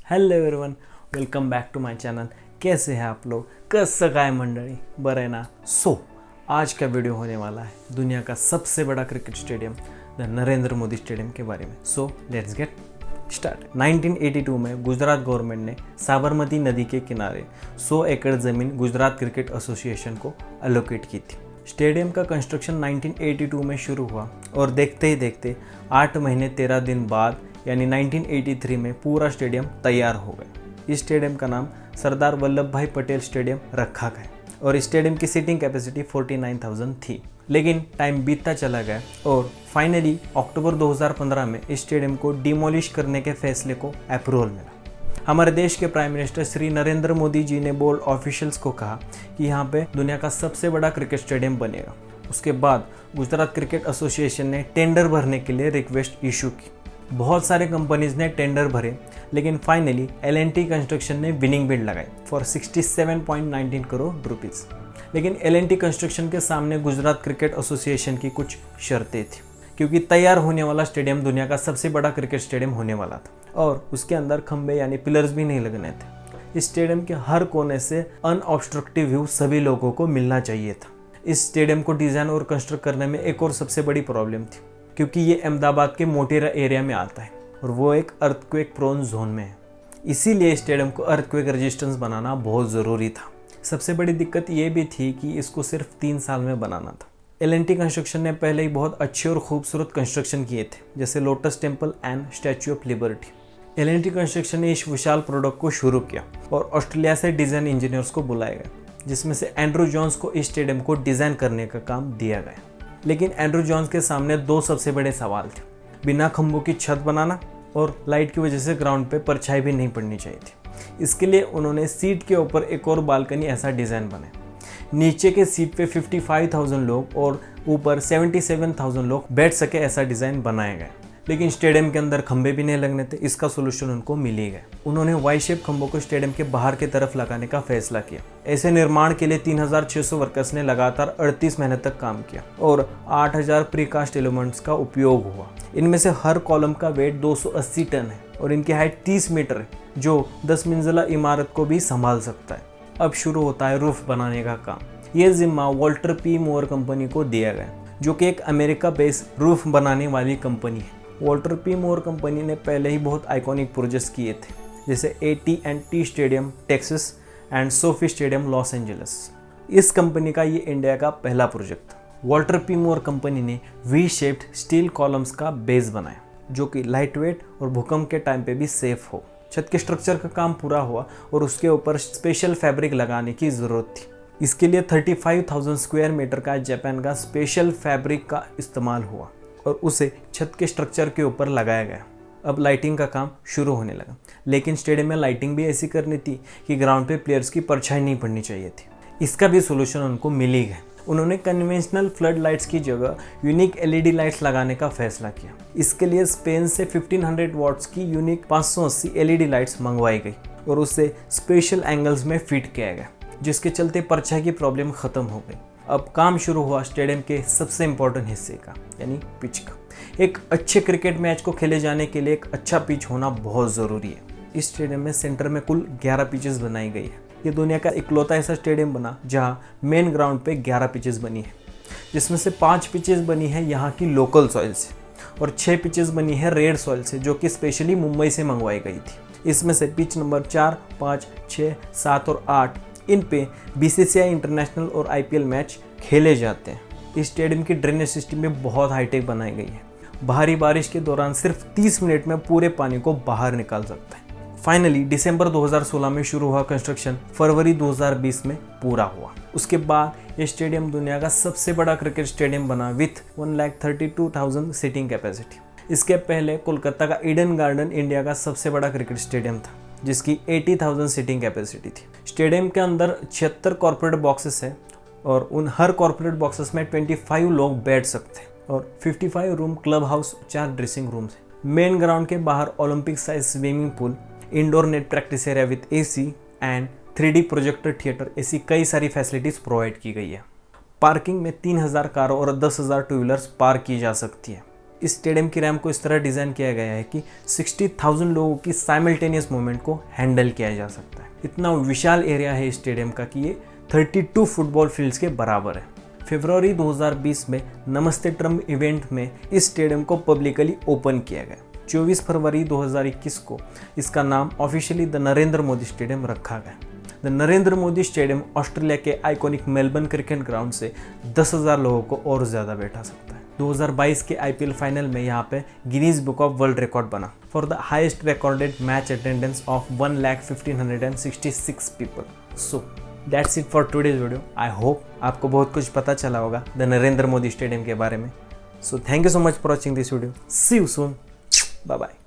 Hello everyone, welcome back to my channel. कैसे हैं आप लोग? कसं काय मंडळी, बरं है ना? आज का वीडियो होने वाला है दुनिया का सबसे बड़ा cricket stadium the Narendra Modi stadium के बारे में। Let's get start. 1982 में गुजरात गवर्नमेंट ने साबरमती नदी के किनारे 100 एकड़ ज़मीन गुजरात क्रिकेट एसोसिएशन को अलोकेट की थी। स्टेडियम का कंस्ट्रक्शन 1982 में शुरू हुआ और देखते ही देखते 8 महीने 13 दिन बाद यानी 1983 में पूरा स्टेडियम तैयार हो गया। इस स्टेडियम का नाम सरदार वल्लभ भाई पटेल स्टेडियम रखा गया और इस स्टेडियम की सीटिंग कैपेसिटी 49,000 थी। लेकिन टाइम बीतता चला गया और फाइनली अक्टूबर 2015 में इस स्टेडियम को डिमोलिश करने के फैसले को अप्रूवल मिला। हमारे देश के प्राइम मिनिस्टर श्री नरेंद्र मोदी जी ने बोर्ड ऑफिशियल्स को कहा कि यहाँ पे दुनिया का सबसे बड़ा क्रिकेट स्टेडियम बनेगा। उसके बाद गुजरात क्रिकेट एसोसिएशन ने टेंडर भरने के लिए रिक्वेस्ट इशू की। बहुत सारे कंपनीज ने टेंडर भरे, लेकिन फाइनली L&T कंस्ट्रक्शन ने विनिंग बिड लगाई फॉर 67.19 करोड़ रुपीज़। लेकिन L&T कंस्ट्रक्शन के सामने गुजरात क्रिकेट एसोसिएशन की कुछ शर्तें थी, क्योंकि तैयार होने वाला स्टेडियम दुनिया का सबसे बड़ा क्रिकेट स्टेडियम होने वाला था और उसके अंदर खंबे यानी पिलर्स भी नहीं लगने थे। इस स्टेडियम के हर कोने से अनऑब्स्ट्रक्टिव व्यू सभी लोगों को मिलना चाहिए था। इस स्टेडियम को डिज़ाइन और कंस्ट्रक्ट करने में एक और सबसे बड़ी प्रॉब्लम थी, क्योंकि ये अहमदाबाद के मोटेरा एरिया में आता है और वो एक अर्थक्वेक प्रोन जोन में है। इसीलिए स्टेडियम को अर्थक्वेक रेजिस्टेंस बनाना बहुत ज़रूरी था। सबसे बड़ी दिक्कत ये भी थी कि इसको सिर्फ 3 साल में बनाना था। L&T कंस्ट्रक्शन ने पहले ही बहुत अच्छे और खूबसूरत कंस्ट्रक्शन किए थे, जैसे lotus temple and statue of liberty. L&T construction ने इस विशाल प्रोडक्ट को शुरू किया और ऑस्ट्रेलिया से डिज़ाइन इंजीनियर्स को बुलाया गया, जिसमें से एंड्रू जॉन्स को इस स्टेडियम को डिज़ाइन करने का काम दिया गया। लेकिन एंड्रू जॉन्स के सामने 2 सबसे बड़े सवाल थे। बिना खंभों की छत बनाना और लाइट की वजह से ग्राउंड पे परछाई भी नहीं पड़नी चाहिए थी। इसके लिए उन्होंने सीट के ऊपर एक और बालकनी ऐसा डिज़ाइन बनाया। नीचे के सीट पे 55,000 लोग और ऊपर 77,000 लोग बैठ सके ऐसा डिज़ाइन बनाया गया। लेकिन स्टेडियम के अंदर खंभे भी नहीं लगने थे। इसका सोल्यूशन उनको मिल ही गया। उन्होंने वाई शेप खंभों को स्टेडियम के बाहर की तरफ लगाने का फैसला किया। ऐसे निर्माण के लिए 3,600 वर्कर्स ने लगातार 38 महीने तक काम किया और 8,000 प्रीकास्ट एलिमेंट्स का उपयोग हुआ। इनमें से हर कॉलम का वेट 280 टन है और इनकी हाइट 30 मीटर है, जो 10 मंजिला इमारत को भी संभाल सकता है। अब शुरू होता है रूफ बनाने का काम। ये जिम्मा वॉल्टर पी मूर कंपनी को दिया गया, जो कि एक अमेरिका बेस्ड रूफ बनाने वाली कंपनी है। वॉल्टर पी मूर कंपनी ने पहले ही बहुत आइकॉनिक प्रोजेक्ट्स किए थे, जैसे AT&T stadium Texas and Sophie stadium Los Angeles. इस कंपनी का ये इंडिया का पहला प्रोजेक्ट था। वॉल्टर पी मूर कंपनी ने वी शेप्ड स्टील कॉलम्स का बेस बनाया, जो कि लाइट वेट और भूकंप के टाइम पे भी सेफ हो। छत के स्ट्रक्चर का काम पूरा हुआ और उसके ऊपर स्पेशल फैब्रिक लगाने की ज़रूरत थी। इसके लिए 35,000 स्क्वायर मीटर का जापान का स्पेशल फैब्रिक का इस्तेमाल हुआ और उसे छत के स्ट्रक्चर के ऊपर लगाया गया। अब लाइटिंग का काम शुरू होने लगा, लेकिन स्टेडियम में लाइटिंग भी ऐसी करनी थी कि ग्राउंड पे प्लेयर्स की परछाई नहीं पड़नी चाहिए थी। इसका भी सोल्यूशन उनको मिल ही गया। उन्होंने कन्वेंशनल फ्लड लाइट्स की जगह यूनिक LED लाइट्स लगाने का फैसला किया। इसके लिए स्पेन से 1500 वॉट्स की यूनिक 580 LED लाइट्स मंगवाई गई और उसे स्पेशल एंगल्स में फिट किया गया, जिसके चलते परछाई की प्रॉब्लम ख़त्म हो गई। अब काम शुरू हुआ स्टेडियम के सबसे इम्पोर्टेंट हिस्से का, यानी पिच का। एक अच्छे क्रिकेट मैच को खेले जाने के लिए एक अच्छा पिच होना बहुत ज़रूरी है। इस स्टेडियम में सेंटर में कुल 11 पिचेस बनाई गई है। ये दुनिया का इकलौता ऐसा स्टेडियम बना जहाँ मेन ग्राउंड पे 11 पिचेस बनी है, जिसमें से 5 पिचेस बनी है यहाँ की लोकल सॉइल से और 6 पिचेस बनी है रेड सॉइल से, जो कि स्पेशली मुंबई से मंगवाई गई थी। इसमें से पिच नंबर 4, 5, 6, 7 और 8 इन पे BCCI इंटरनेशनल और IPL मैच खेले जाते हैं। इस स्टेडियम की ड्रेनेज सिस्टम में बहुत हाईटेक बनाई गई है। भारी बारिश के दौरान सिर्फ 30 मिनट में पूरे पानी को बाहर निकाल सकता है। फाइनली दिसंबर 2016 में शुरू हुआ कंस्ट्रक्शन फरवरी 2020 में पूरा हुआ। उसके बाद ये स्टेडियम दुनिया का सबसे बड़ा क्रिकेट स्टेडियम बना विथ 1,32,000 सीटिंग कैपेसिटी। इसके पहले कोलकाता का ईडन गार्डन इंडिया का सबसे बड़ा क्रिकेट स्टेडियम था, जिसकी 80,000 सीटिंग कैपेसिटी थी। स्टेडियम के अंदर 76 कॉर्पोरेट बॉक्सेस हैं और उन हर कॉर्पोरेट बॉक्सेस में 25 लोग बैठ सकते हैं और 55 room club house, 4 dressing rooms हैं। मेन ग्राउंड के बाहर Olympic size swimming pool, indoor net practice area with AC and 3D projector theatre, ऐसी कई सारी फैसिलिटीज़ प्रोवाइड की गई है। पार्किंग में 3,000 कारों और 10,000 टू व्हीलर्स पार्क की जा सकती है। इस स्टेडियम की रैम्प को इस तरह डिज़ाइन किया गया है कि 60,000 लोगों की साइमल्टेनियस मूवमेंट को हैंडल किया जा सकता है। इतना विशाल एरिया है इस स्टेडियम का कि ये 32 फुटबॉल फील्ड्स के बराबर है। फरवरी 2020 में नमस्ते ट्रम्प इवेंट में इस स्टेडियम को पब्लिकली ओपन किया गया। 24 फरवरी 2021 को इसका नाम officially the Narendra Modi stadium रखा गया। The Narendra Modi stadium Australia के आइकॉनिक मेलबर्न क्रिकेट ग्राउंड से 10,000 लोगों को और ज़्यादा बैठा सकता है। 2022 के IPL फाइनल में यहाँ पे Guinness book of world record बना for the highest recorded match attendance of 1,15,66 people. So that's it for today's video. I hope आपको बहुत कुछ पता चला होगा द नरेंद्र मोदी स्टेडियम के बारे में। So thank you so much for watching this video. See you soon. Bye bye.